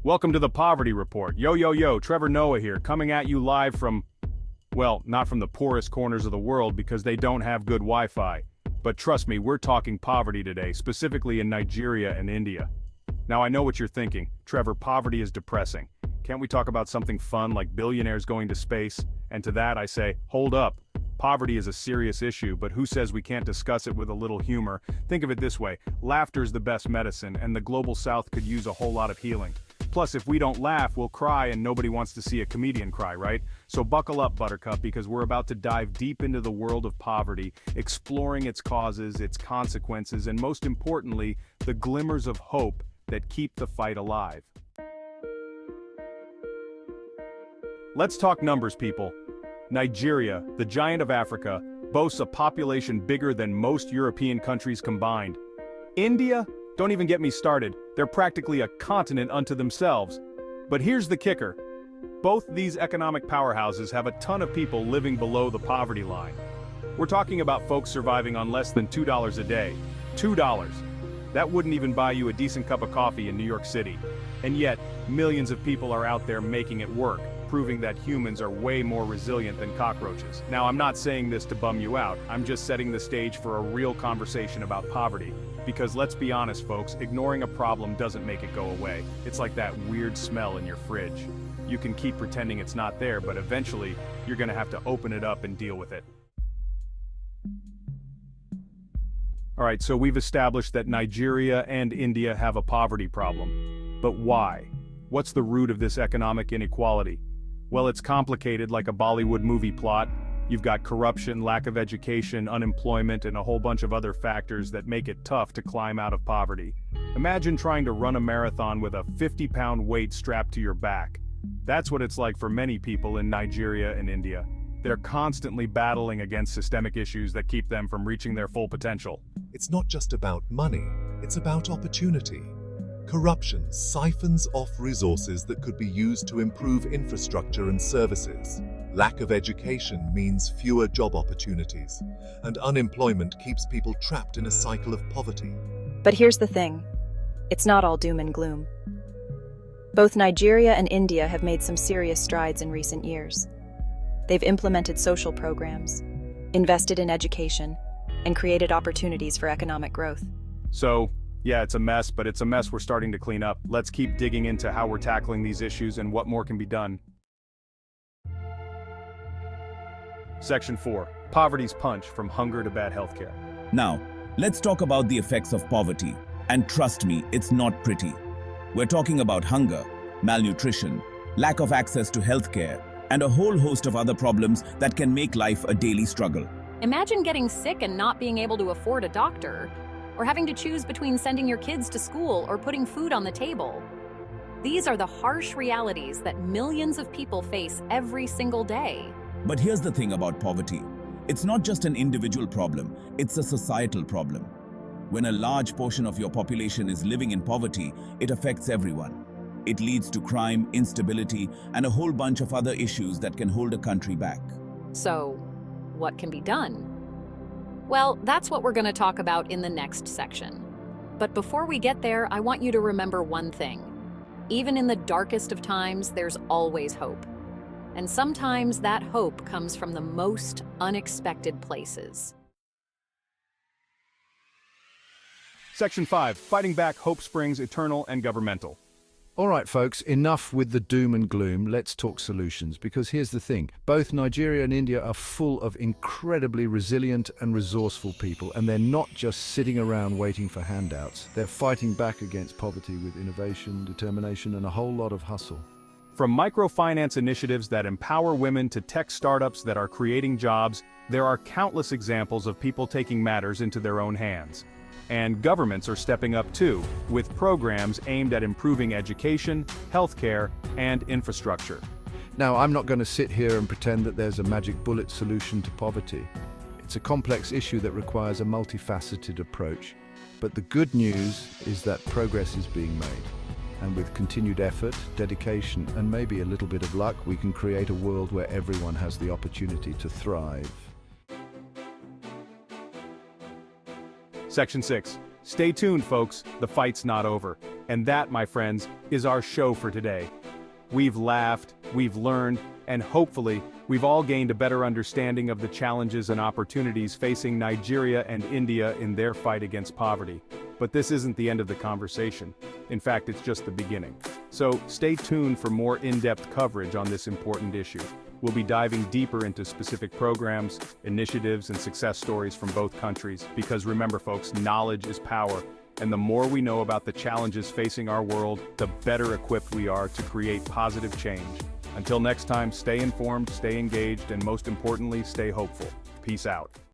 Welcome to the Poverty Report. Yo, yo, yo, Trevor Noah here, coming at you live from, well, not from the poorest corners of the world because they don't have good Wi-Fi. But trust me, we're talking poverty today, specifically in Nigeria and India. Now I know what you're thinking, Trevor, poverty is depressing. Can't we talk about something fun like billionaires going to space? And to that I say, hold up. Poverty is a serious issue, but who says we can't discuss it with a little humor? Think of it this way, laughter's the best medicine, and the global south could use a whole lot of healing. Plus, if we don't laugh, we'll cry, and nobody wants to see a comedian cry, right? So buckle up, Buttercup, because we're about to dive deep into the world of poverty, exploring its causes, its consequences, and most importantly, the glimmers of hope that keep the fight alive. Let's talk numbers, people. Nigeria, the giant of Africa, boasts a population bigger than most European countries combined. India? Don't even get me started, they're practically a continent unto themselves. But here's the kicker. Both these economic powerhouses have a ton of people living below the poverty line. We're talking about folks surviving on less than $2 a day. $2. That wouldn't even buy you a decent cup of coffee in New York City. And yet, millions of people are out there making it work, proving that humans are way more resilient than cockroaches. Now, I'm not saying this to bum you out, I'm just setting the stage for a real conversation about poverty. Because let's be honest, folks, ignoring a problem doesn't make it go away. It's like that weird smell in your fridge. You can keep pretending it's not there, but eventually, you're gonna have to open it up and deal with it. Alright, so we've established that Nigeria and India have a poverty problem. But why? What's the root of this economic inequality? Well, it's complicated like a Bollywood movie plot. You've got corruption, lack of education, unemployment, and a whole bunch of other factors that make it tough to climb out of poverty. Imagine trying to run a marathon with a 50-pound weight strapped to your back. That's what it's like for many people in Nigeria and India. They're constantly battling against systemic issues that keep them from reaching their full potential. It's not just about money, it's about opportunity. Corruption siphons off resources that could be used to improve infrastructure and services. Lack of education means fewer job opportunities, and unemployment keeps people trapped in a cycle of poverty. But here's the thing, it's not all doom and gloom. Both Nigeria and India have made some serious strides in recent years. They've implemented social programs, invested in education, and created opportunities for economic growth. So, yeah, it's a mess, but it's a mess we're starting to clean up. Let's keep digging into how we're tackling these issues and what more can be done. Section 4. Poverty's punch from hunger to bad healthcare. Now, let's talk about the effects of poverty. And trust me, it's not pretty. We're talking about hunger, malnutrition, lack of access to healthcare, and a whole host of other problems that can make life a daily struggle. Imagine getting sick and not being able to afford a doctor, or having to choose between sending your kids to school or putting food on the table. These are the harsh realities that millions of people face every single day. But here's the thing about poverty. It's not just an individual problem, it's a societal problem. When a large portion of your population is living in poverty, it affects everyone. It leads to crime, instability, and a whole bunch of other issues that can hold a country back. So, what can be done? Well, that's what we're going to talk about in the next section. But before we get there, I want you to remember one thing. Even in the darkest of times, there's always hope. And sometimes that hope comes from the most unexpected places. Section 5. Fighting back hope springs eternal and governmental. All right, folks, enough with the doom and gloom. Let's talk solutions, because here's the thing. Both Nigeria and India are full of incredibly resilient and resourceful people, and they're not just sitting around waiting for handouts. They're fighting back against poverty with innovation, determination, and a whole lot of hustle. From microfinance initiatives that empower women to tech startups that are creating jobs, there are countless examples of people taking matters into their own hands. And governments are stepping up too, with programs aimed at improving education, healthcare, and infrastructure. Now, I'm not going to sit here and pretend that there's a magic bullet solution to poverty. It's a complex issue that requires a multifaceted approach. But the good news is that progress is being made. And with continued effort, dedication, and maybe a little bit of luck, we can create a world where everyone has the opportunity to thrive. Section 6. Stay tuned, folks, the fight's not over. And that, my friends, is our show for today. We've laughed, we've learned, and hopefully, we've all gained a better understanding of the challenges and opportunities facing Nigeria and India in their fight against poverty. But this isn't the end of the conversation. In fact, it's just the beginning. So stay tuned for more in-depth coverage on this important issue. We'll be diving deeper into specific programs, initiatives, and success stories from both countries. Because remember, folks, knowledge is power. And the more we know about the challenges facing our world, the better equipped we are to create positive change. Until next time, stay informed, stay engaged, and most importantly, stay hopeful. Peace out.